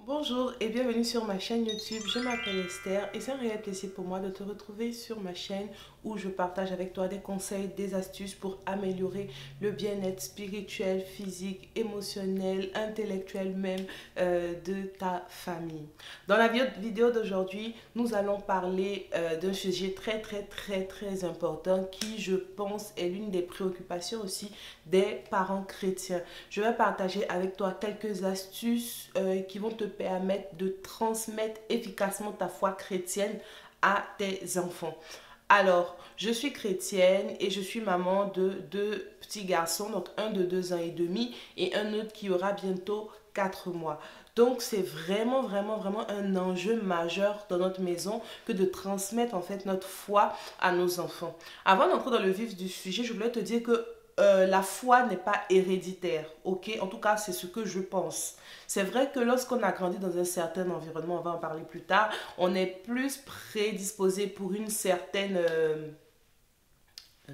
Bonjour et bienvenue sur ma chaîne YouTube, je m'appelle Esther et c'est un réel plaisir pour moi de te retrouver sur ma chaîne où je partage avec toi des conseils, des astuces pour améliorer le bien-être spirituel, physique, émotionnel, intellectuel même de ta famille. Dans la vidéo d'aujourd'hui, nous allons parler d'un sujet très important qui je pense est l'une des préoccupations aussi des parents chrétiens. Je vais partager avec toi quelques astuces qui vont te permettre de transmettre efficacement ta foi chrétienne à tes enfants. Alors, je suis chrétienne et je suis maman de deux petits garçons, donc un de 2 ans et demi et un autre qui aura bientôt 4 mois. Donc, c'est vraiment un enjeu majeur dans notre maison que de transmettre en fait notre foi à nos enfants. Avant d'entrer dans le vif du sujet, je voulais te dire que la foi n'est pas héréditaire, ok? En tout cas, c'est ce que je pense. C'est vrai que lorsqu'on a grandi dans un certain environnement, on va en parler plus tard, on est plus prédisposé pour une certaine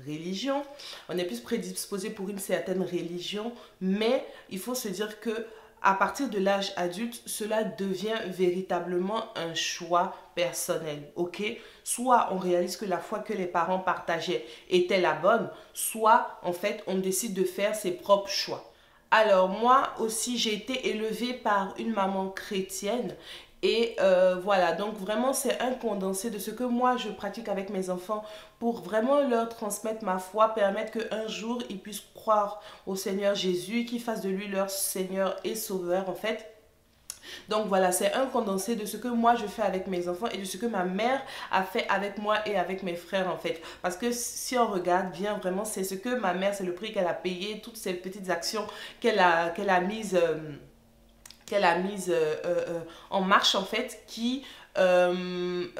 religion. On est plus prédisposé pour une certaine religion, mais il faut se dire que à partir de l'âge adulte, cela devient véritablement un choix personnel, ok? Soit on réalise que la foi que les parents partageaient était la bonne, soit en fait on décide de faire ses propres choix. Alors moi aussi j'ai été élevée par une maman chrétienne et voilà, donc vraiment c'est un condensé de ce que moi je pratique avec mes enfants pour vraiment leur transmettre ma foi, permettre qu'un jour ils puissent croire au Seigneur Jésus, qu'ils fassent de lui leur Seigneur et Sauveur en fait. Donc voilà, c'est un condensé de ce que moi je fais avec mes enfants et de ce que ma mère a fait avec moi et avec mes frères en fait. Parce que si on regarde bien vraiment, c'est ce que ma mère, c'est le prix qu'elle a payé, toutes ces petites actions qu'elle a mises en marche en fait qui ont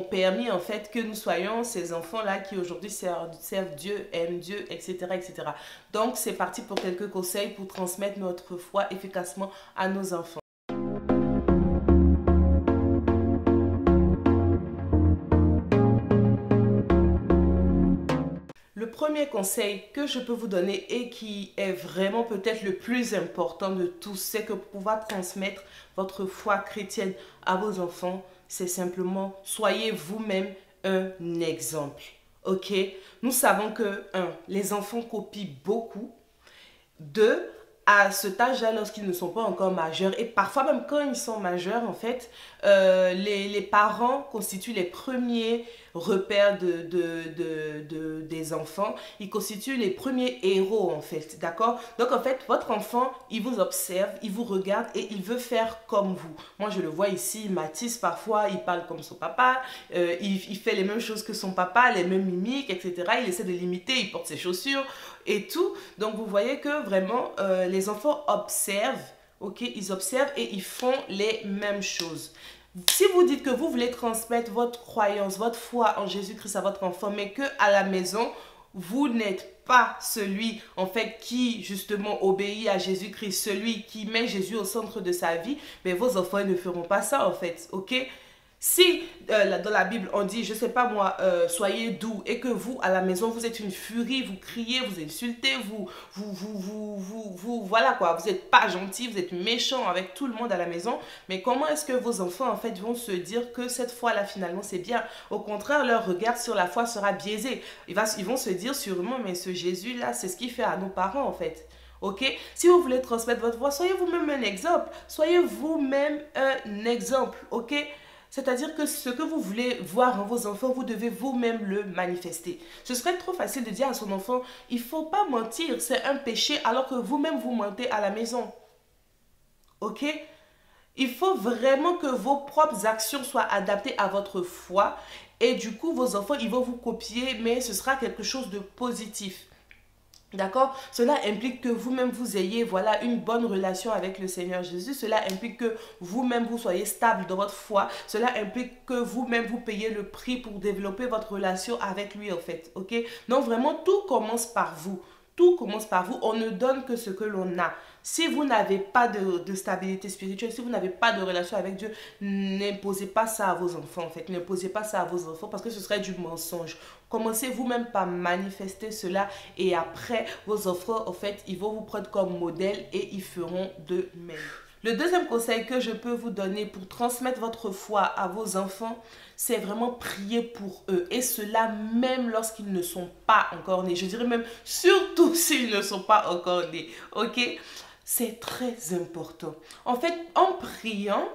permis en fait que nous soyons ces enfants là qui aujourd'hui servent Dieu, aiment Dieu, etc. Donc c'est parti pour quelques conseils pour transmettre notre foi efficacement à nos enfants. Le premier conseil que je peux vous donner et qui est vraiment peut-être le plus important de tous, c'est que pour pouvoir transmettre votre foi chrétienne à vos enfants, c'est simplement soyez vous-même un exemple. Ok? Nous savons que, les enfants copient beaucoup. 2, à cet âge-là, lorsqu'ils ne sont pas encore majeurs, et parfois même quand ils sont majeurs, en fait, les parents constituent les premiers repères des enfants. Ils constituent les premiers héros, en fait, d'accord? Donc, en fait, votre enfant, il vous observe, il vous regarde et il veut faire comme vous. Moi, je le vois ici, Mathis, parfois, il parle comme son papa, il fait les mêmes choses que son papa, les mêmes mimiques, etc. Il essaie de l'imiter, il porte ses chaussures et tout. Donc, vous voyez que vraiment, les enfants observent, ok? Ils observent et ils font les mêmes choses. Si vous dites que vous voulez transmettre votre croyance, votre foi en Jésus-Christ à votre enfant, mais que à la maison, vous n'êtes pas celui en fait qui justement obéit à Jésus-Christ, celui qui met Jésus au centre de sa vie, mais vos enfants ne feront pas ça en fait, ok? Si dans la Bible on dit, je sais pas moi, soyez doux et que vous à la maison vous êtes une furie, vous criez, vous insultez, voilà quoi, vous n'êtes pas gentil, vous êtes méchant avec tout le monde à la maison, mais comment est-ce que vos enfants en fait vont se dire que cette foi-là finalement c'est bien? Au contraire, leur regard sur la foi sera biaisé. Ils vont se dire sûrement, mais ce Jésus-là, c'est ce qu'il fait à nos parents en fait. Ok? Si vous voulez transmettre votre foi, soyez vous-même un exemple. Soyez vous-même un exemple. Ok? C'est-à-dire que ce que vous voulez voir en vos enfants, vous devez vous-même le manifester. Ce serait trop facile de dire à son enfant, il ne faut pas mentir, c'est un péché, alors que vous-même vous mentez à la maison. Ok? Il faut vraiment que vos propres actions soient adaptées à votre foi et du coup, vos enfants, ils vont vous copier, mais ce sera quelque chose de positif. D'accord? Cela implique que vous-même vous ayez voilà, une bonne relation avec le Seigneur Jésus. Cela implique que vous-même vous soyez stable dans votre foi. Cela implique que vous-même vous payez le prix pour développer votre relation avec lui en fait. Ok? Donc vraiment tout commence par vous. Tout commence par vous. On ne donne que ce que l'on a. Si vous n'avez pas de stabilité spirituelle, si vous n'avez pas de relation avec Dieu, n'imposez pas ça à vos enfants en fait. N'imposez pas ça à vos enfants parce que ce serait du mensonge. Commencez vous-même par manifester cela et après, vos enfants, en fait, ils vont vous prendre comme modèle et ils feront de même. Le deuxième conseil que je peux vous donner pour transmettre votre foi à vos enfants, c'est vraiment prier pour eux. Et cela même lorsqu'ils ne sont pas encore nés. Je dirais même surtout s'ils ne sont pas encore nés. Ok? C'est très important. En fait, en priant,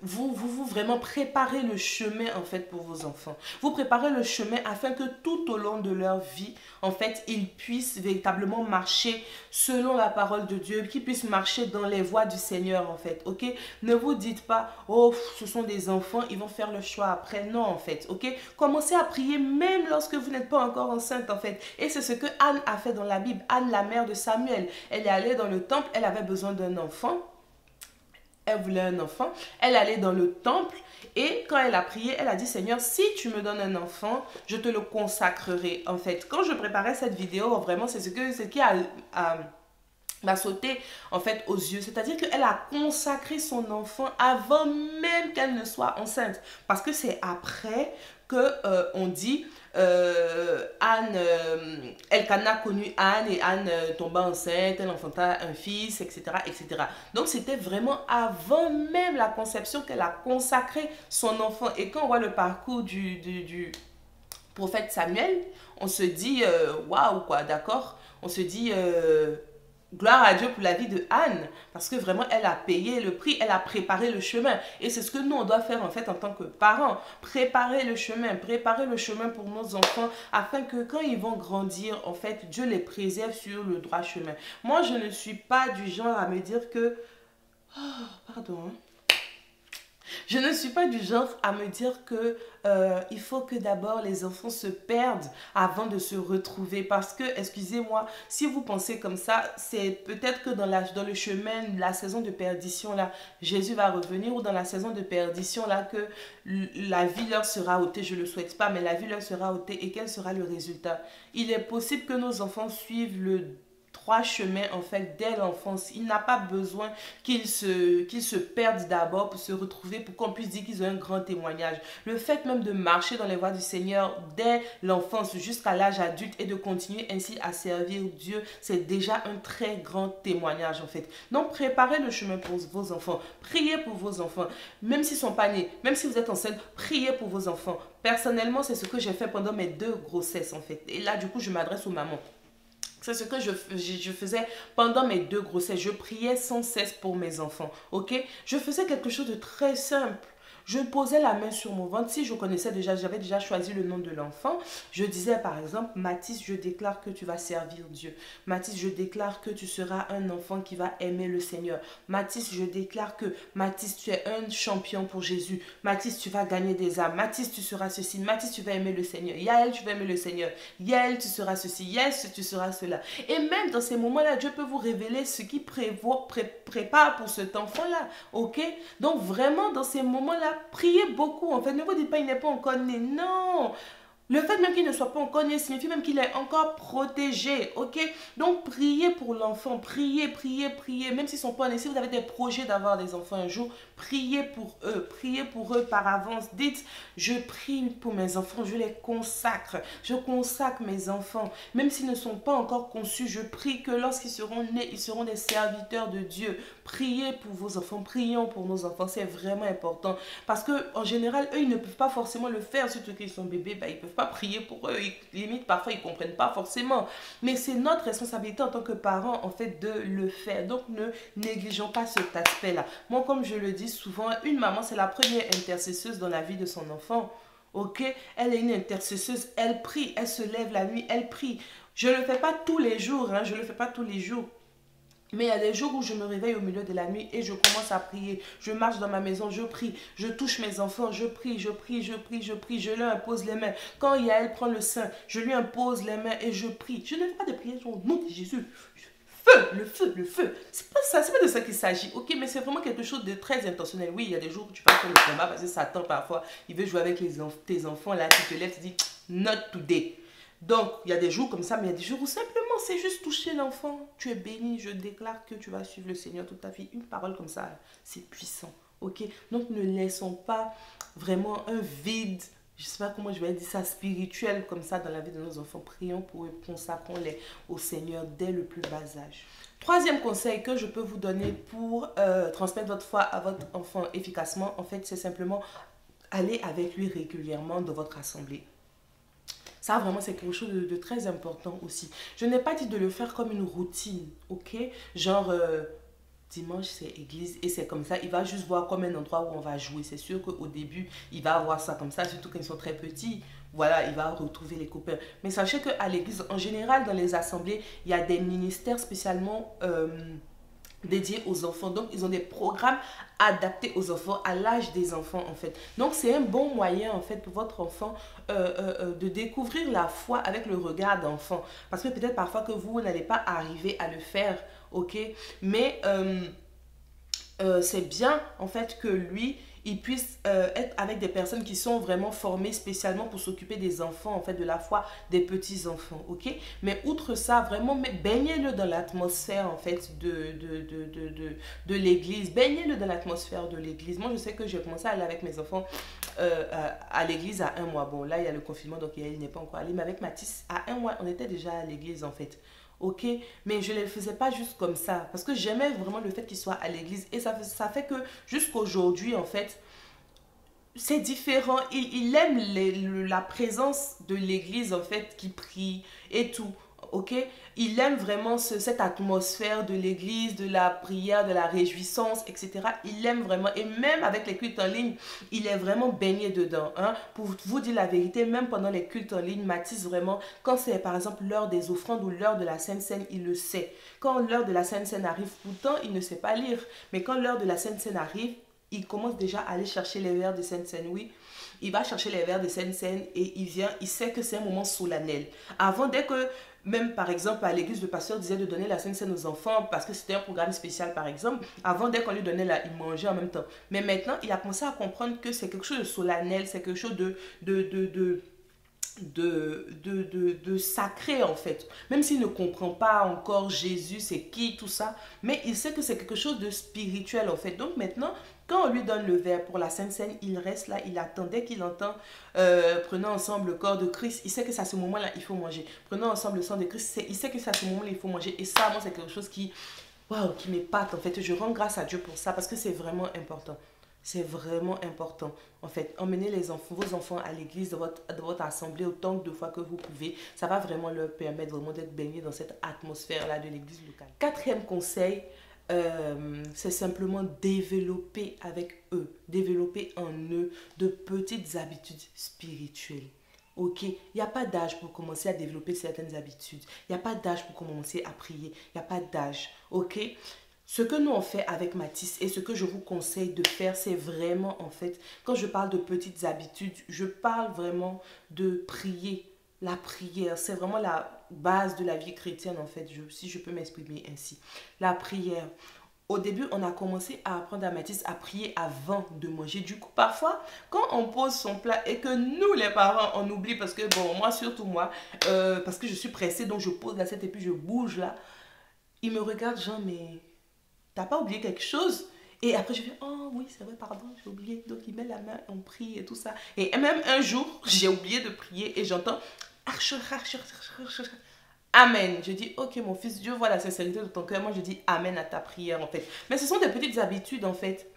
vous vraiment préparez le chemin en fait pour vos enfants. Vous préparez le chemin afin que tout au long de leur vie, en fait, ils puissent véritablement marcher selon la parole de Dieu, qu'ils puissent marcher dans les voies du Seigneur en fait, ok? Ne vous dites pas, oh, ce sont des enfants, ils vont faire le choix après. Non en fait, ok? Commencez à prier même lorsque vous n'êtes pas encore enceinte en fait. Et c'est ce que Anne a fait dans la Bible. Anne, la mère de Samuel, elle est allée dans le temple, elle avait besoin d'un enfant. Elle voulait un enfant, elle allait dans le temple et quand elle a prié, elle a dit Seigneur, si tu me donnes un enfant, je te le consacrerai. En fait, quand je préparais cette vidéo, vraiment c'est ce qui m'a sauté en fait aux yeux. C'est-à-dire qu'elle a consacré son enfant avant même qu'elle ne soit enceinte. Parce que c'est après que on dit Anne, Elkanah connut Anne et Anne tomba enceinte, elle enfanta un fils, etc., etc. Donc c'était vraiment avant même la conception qu'elle a consacré son enfant. Et quand on voit le parcours du prophète Samuel, on se dit waouh quoi, d'accord? On se dit gloire à Dieu pour la vie de Anne, parce que vraiment, elle a payé le prix, elle a préparé le chemin. Et c'est ce que nous, on doit faire en fait en tant que parents. Préparer le chemin pour nos enfants, afin que quand ils vont grandir, en fait, Dieu les préserve sur le droit chemin. Moi, je ne suis pas du genre à me dire que... Oh, pardon, hein. Je ne suis pas du genre à me dire que il faut que d'abord les enfants se perdent avant de se retrouver. Parce que, excusez-moi, si vous pensez comme ça, c'est peut-être que dans le chemin, la saison de perdition, là, Jésus va revenir, ou dans la saison de perdition, là, que la vie leur sera ôtée. Je ne le souhaite pas, mais la vie leur sera ôtée. Et quel sera le résultat? Il est possible que nos enfants suivent le trois chemins en fait dès l'enfance. Il n'a pas besoin qu'ils se perdent d'abord pour se retrouver, pour qu'on puisse dire qu'ils ont un grand témoignage. Le fait même de marcher dans les voies du Seigneur dès l'enfance jusqu'à l'âge adulte et de continuer ainsi à servir Dieu, c'est déjà un très grand témoignage en fait. Donc préparez le chemin pour vos enfants, priez pour vos enfants, même s'ils ne sont pas nés, même si vous êtes enceinte, priez pour vos enfants. Personnellement, c'est ce que j'ai fait pendant mes 2 grossesses en fait. Et là, du coup, je m'adresse aux mamans. C'est ce que je faisais pendant mes 2 grossesses. Je priais sans cesse pour mes enfants, ok? Je faisais quelque chose de très simple. Je posais la main sur mon ventre. Si je connaissais déjà, j'avais déjà choisi le nom de l'enfant. Je disais par exemple, Mathis, je déclare que tu vas servir Dieu. Mathis, je déclare que tu seras un enfant qui va aimer le Seigneur. Mathis, je déclare que Mathis, tu es un champion pour Jésus. Mathis, tu vas gagner des âmes. Mathis, tu seras ceci. Mathis, tu vas aimer le Seigneur. Yael, tu vas aimer le Seigneur. Yael, tu seras ceci. Yael, tu seras cela. Et même dans ces moments-là, Dieu peut vous révéler ce qui prépare pour cet enfant-là. Ok? Donc vraiment, dans ces moments-là, priez beaucoup. En fait, ne vous dites pas, il n'est pas encore né. Non! Le fait même qu'il ne soit pas encore né signifie même qu'il est encore protégé, ok? Donc, priez pour l'enfant, priez, priez, priez. Même s'ils ne sont pas nés, si vous avez des projets d'avoir des enfants un jour, priez pour eux par avance. Dites, je prie pour mes enfants, je les consacre. Je consacre mes enfants. Même s'ils ne sont pas encore conçus, je prie que lorsqu'ils seront nés, ils seront des serviteurs de Dieu. Priez pour vos enfants, prions pour nos enfants, c'est vraiment important. Parce qu'en général, eux, ils ne peuvent pas forcément le faire, surtout qu'ils sont bébés, ben, ils ne peuvent pas prier pour eux. Limite, parfois, ils ne comprennent pas forcément. Mais c'est notre responsabilité en tant que parents, en fait, de le faire. Donc, ne négligeons pas cet aspect-là. Moi, comme je le dis souvent, une maman, c'est la première intercesseuse dans la vie de son enfant. Ok? Elle est une intercesseuse, elle prie, elle se lève la nuit, elle prie. Je ne le fais pas tous les jours, hein, je ne le fais pas tous les jours. Mais il y a des jours où je me réveille au milieu de la nuit et je commence à prier. Je marche dans ma maison, je prie. Je touche mes enfants, je prie, je prie, je prie, je prie. Je leur impose les mains. Quand Yael prend le sein, je lui impose les mains et je prie. Je ne fais pas de prière au nom de Jésus. Feu, le feu, le feu. C'est pas ça, c'est pas de ça qu'il s'agit. Ok, mais c'est vraiment quelque chose de très intentionnel. Oui, il y a des jours où tu vas faire le combat parce que Satan parfois, il veut jouer avec tes enfants. Là, tu te lèves, tu dis, not today. Donc, il y a des jours comme ça, mais il y a des jours où simplement c'est juste toucher l'enfant. Tu es béni, je déclare que tu vas suivre le Seigneur toute ta vie. Une parole comme ça, c'est puissant. Ok? Donc, ne laissons pas vraiment un vide je sais pas comment je vais dire ça, spirituelle comme ça dans la vie de nos enfants. Prions pour eux, consacrons-les au Seigneur dès le plus bas âge. Troisième conseil que je peux vous donner pour transmettre votre foi à votre enfant efficacement, en fait, c'est simplement aller avec lui régulièrement dans votre assemblée. Ça, vraiment, c'est quelque chose de très important aussi. Je n'ai pas dit de le faire comme une routine, ok? Genre, dimanche, c'est église et c'est comme ça. Il va juste voir comme un endroit où on va jouer. C'est sûr qu'au début, il va avoir ça comme ça, surtout quand ils sont très petits. Voilà, il va retrouver les copains. Mais sachez qu'à l'église, en général, dans les assemblées, il y a des ministères spécialement dédiés aux enfants. Donc, ils ont des programmes adaptés aux enfants, à l'âge des enfants, en fait. Donc, c'est un bon moyen, en fait, pour votre enfant de découvrir la foi avec le regard d'enfant. Parce que peut-être parfois que vous n'allez pas arriver à le faire, ok? Mais c'est bien, en fait, que lui, il puisse être avec des personnes qui sont vraiment formées spécialement pour s'occuper des enfants, en fait, de la foi des petits-enfants, ok? Mais outre ça, vraiment, baignez-le dans l'atmosphère, en fait, de l'église. Baignez-le dans l'atmosphère de l'église. Moi, je sais que j'ai commencé à aller avec mes enfants à l'église à 1 mois. Bon, là, il y a le confinement, donc il n'est pas encore allé. Mais avec Mathis, à 1 mois, on était déjà à l'église, en fait. Ok, mais je ne le faisais pas juste comme ça parce que j'aimais vraiment le fait qu'il soit à l'église et ça fait que jusqu'aujourd'hui en fait c'est différent. Il aime la présence de l'église, en fait, qui prie et tout. Ok? Il aime vraiment cette atmosphère de l'église, de la prière, de la réjouissance, etc. Il aime vraiment. Et même avec les cultes en ligne, il est vraiment baigné dedans. Hein? Pour vous dire la vérité, même pendant les cultes en ligne, Mathis, vraiment, quand c'est par exemple l'heure des offrandes ou l'heure de la Sainte Seine, il le sait. Quand l'heure de la Sainte Seine arrive, pourtant, il ne sait pas lire. Mais quand l'heure de la Sainte Seine arrive, il commence déjà à aller chercher les verres de Sainte-Seine, oui. Il va chercher les verres de Sainte-Seine et il vient, il sait que c'est un moment solennel. Avant, dès que, même par exemple, à l'église, le pasteur disait de donner la Sainte-Seine aux enfants parce que c'était un programme spécial, par exemple. Avant, dès qu'on lui donnait, il mangeait en même temps. Mais maintenant, il a commencé à comprendre que c'est quelque chose de solennel, c'est quelque chose de sacré en fait. Même s'il ne comprend pas encore Jésus, c'est qui, tout ça, mais il sait que c'est quelque chose de spirituel en fait. Donc maintenant, quand on lui donne le verre pour la Sainte Seine, il reste là, il attend. Dès qu'il entend prenons ensemble le corps de Christ, il sait que c'est à ce moment-là il faut manger. Prenons ensemble le sang de Christ, il sait que c'est à ce moment-là il faut manger. Et ça, moi, c'est quelque chose qui, waouh, qui m'épate en fait. Je rends grâce à Dieu pour ça parce que c'est vraiment important. C'est vraiment important. En fait, emmenez les enfants, vos enfants à l'église de votre assemblée autant de fois que vous pouvez. Ça va vraiment leur permettre vraiment d'être baignés dans cette atmosphère-là de l'église locale. Quatrième conseil, c'est simplement développer avec eux, développer en eux de petites habitudes spirituelles. Ok, il n'y a pas d'âge pour commencer à développer certaines habitudes. Il n'y a pas d'âge pour commencer à prier. Il n'y a pas d'âge. Ok, ce que nous on fait avec Mathis et ce que je vous conseille de faire, c'est vraiment en fait, quand je parle de petites habitudes, je parle vraiment de prier. La prière, c'est vraiment la base de la vie chrétienne en fait, si je peux m'exprimer ainsi. La prière. Au début, on a commencé à apprendre à Mathis à prier avant de manger. Du coup, parfois, quand on pose son plat et que nous, les parents, on oublie parce que, bon, moi, surtout moi, parce que je suis pressée, donc je pose l'assiette et puis je bouge là, il me regarde, genre, mais t'as pas oublié quelque chose? Et après, je fais, oh oui, c'est vrai, pardon, j'ai oublié. Donc, il met la main, on prie et tout ça. Et même un jour, j'ai oublié de prier et j'entends, Amen. Je dis, ok, mon fils, Dieu voit la sincérité de ton cœur. Moi, je dis Amen à ta prière, en fait. Mais ce sont des petites habitudes, en fait,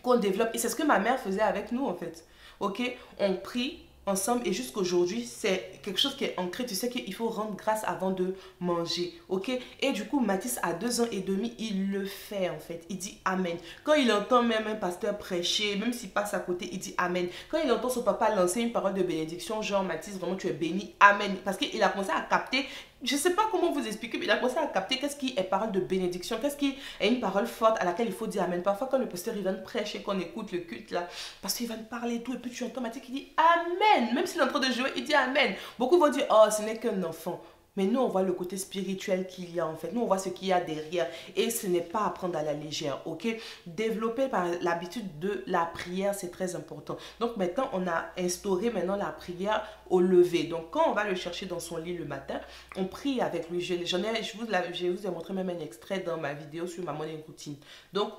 qu'on développe. Et c'est ce que ma mère faisait avec nous, en fait. Ok, on prie ensemble et jusqu'aujourd'hui, c'est quelque chose qui est ancré. Tu sais qu'il faut rendre grâce avant de manger. Ok, et du coup, Mathis, à 2 ans et demi, il le fait, en fait. Il dit Amen. Quand il entend même un pasteur prêcher, même s'il passe à côté, il dit Amen. Quand il entend son papa lancer une parole de bénédiction, genre Mathis, vraiment, tu es béni. Amen. Parce qu'il a commencé à capter. Je ne sais pas comment vous expliquer, mais il a commencé à capter qu'est-ce qui est parole de bénédiction, qu'est-ce qui est une parole forte à laquelle il faut dire Amen. Parfois, quand le pasteur il va nous prêcher, qu'on écoute le culte là, parce qu'il va nous parler et tout, et puis tu entends Mathieu qui dit Amen. Même s'il est en train de jouer, il dit Amen. Beaucoup vont dire oh, ce n'est qu'un enfant. Mais nous, on voit le côté spirituel qu'il y a en fait. Nous, on voit ce qu'il y a derrière. Et ce n'est pas à prendre à la légère, ok? Développer par l'habitude de la prière, c'est très important. Donc maintenant, on a instauré maintenant la prière au lever. Donc quand on va le chercher dans son lit le matin, on prie avec lui. Je vous ai montré même un extrait dans ma vidéo sur ma morning routine. Donc,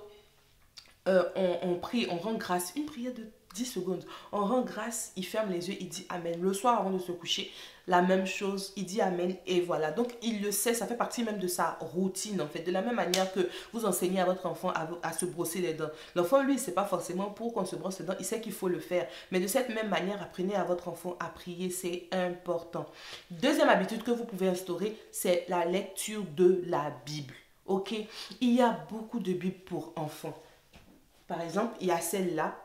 on prie, on rend grâce. Une prière de 10 secondes. On rend grâce, il ferme les yeux, il dit Amen. Le soir avant de se coucher, la même chose, il dit Amen et voilà. Donc il le sait, ça fait partie même de sa routine en fait. De la même manière que vous enseignez à votre enfant à se brosser les dents. L'enfant lui, c'est pas forcément pour qu'on se brosse les dents, il sait qu'il faut le faire. Mais de cette même manière, apprenez à votre enfant à prier, c'est important. Deuxième habitude que vous pouvez instaurer, c'est la lecture de la Bible. Ok, il y a beaucoup de Bibles pour enfants. Par exemple, il y a celle-là.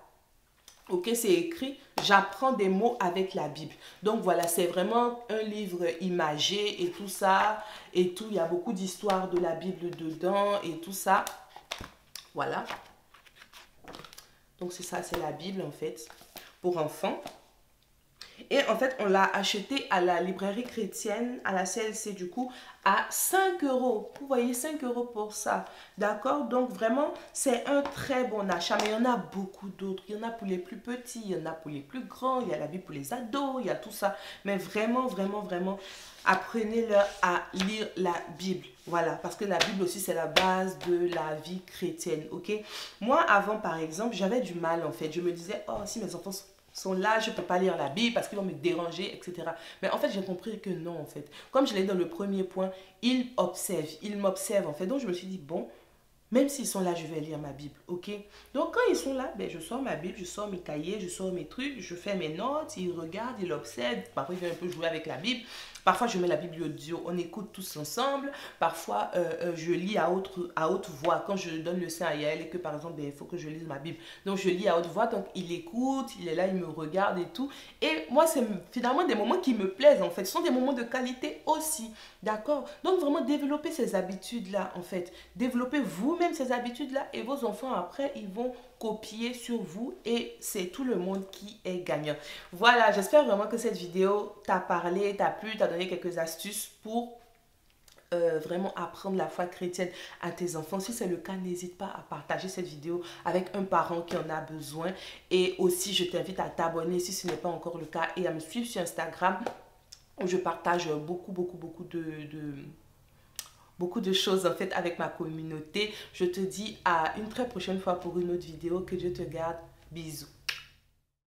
Ok, c'est écrit « J'apprends des mots avec la Bible ». Donc voilà, c'est vraiment un livre imagé et tout ça. Et tout, il y a beaucoup d'histoires de la Bible dedans et tout ça. Voilà. Donc c'est ça, c'est la Bible en fait, pour enfants. Et en fait, on l'a acheté à la librairie chrétienne, à la CLC du coup, à 5 euros. Vous voyez, 5 euros pour ça. D'accord? Donc vraiment, c'est un très bon achat. Mais il y en a beaucoup d'autres. Il y en a pour les plus petits, il y en a pour les plus grands. Il y a la Bible pour les ados, il y a tout ça. Mais vraiment, vraiment, vraiment, apprenez-leur à lire la Bible. Voilà, parce que la Bible aussi, c'est la base de la vie chrétienne. Ok? Moi, avant, par exemple, j'avais du mal en fait. Je me disais, oh, si mes enfants sont là, je ne peux pas lire la Bible parce qu'ils vont me déranger, etc. Mais en fait, j'ai compris que non, en fait. Comme je l'ai dit dans le premier point, ils m'observent, en fait. Donc, je me suis dit, bon, même s'ils sont là, je vais lire ma Bible, ok? Donc, quand ils sont là, ben, je sors ma Bible, je sors mes cahiers, je sors mes trucs, je fais mes notes, ils regardent, ils observent. Parfois, ils viennent un peu jouer avec la Bible. Parfois, je mets la Bible audio, on écoute tous ensemble. Parfois, je lis à haute voix. Quand je donne le sein à Yael et que, par exemple, ben, il faut que je lise ma Bible. Donc, je lis à haute voix. Donc, il écoute, il est là, il me regarde et tout. Et moi, c'est finalement des moments qui me plaisent, en fait. Ce sont des moments de qualité aussi. D'accord? Donc, vraiment, développez ces habitudes-là, en fait. Développez vous-même ces habitudes-là et vos enfants, après, ils vont copier sur vous et c'est tout le monde qui est gagnant. Voilà, j'espère vraiment que cette vidéo t'a parlé, t'a plu, t'a donné quelques astuces pour vraiment apprendre la foi chrétienne à tes enfants. Si c'est le cas, n'hésite pas à partager cette vidéo avec un parent qui en a besoin. Et aussi, je t'invite à t'abonner si ce n'est pas encore le cas et à me suivre sur Instagram où je partage beaucoup de choses en fait avec ma communauté. Je te dis à une très prochaine fois pour une autre vidéo. Que Dieu te garde. Bisous.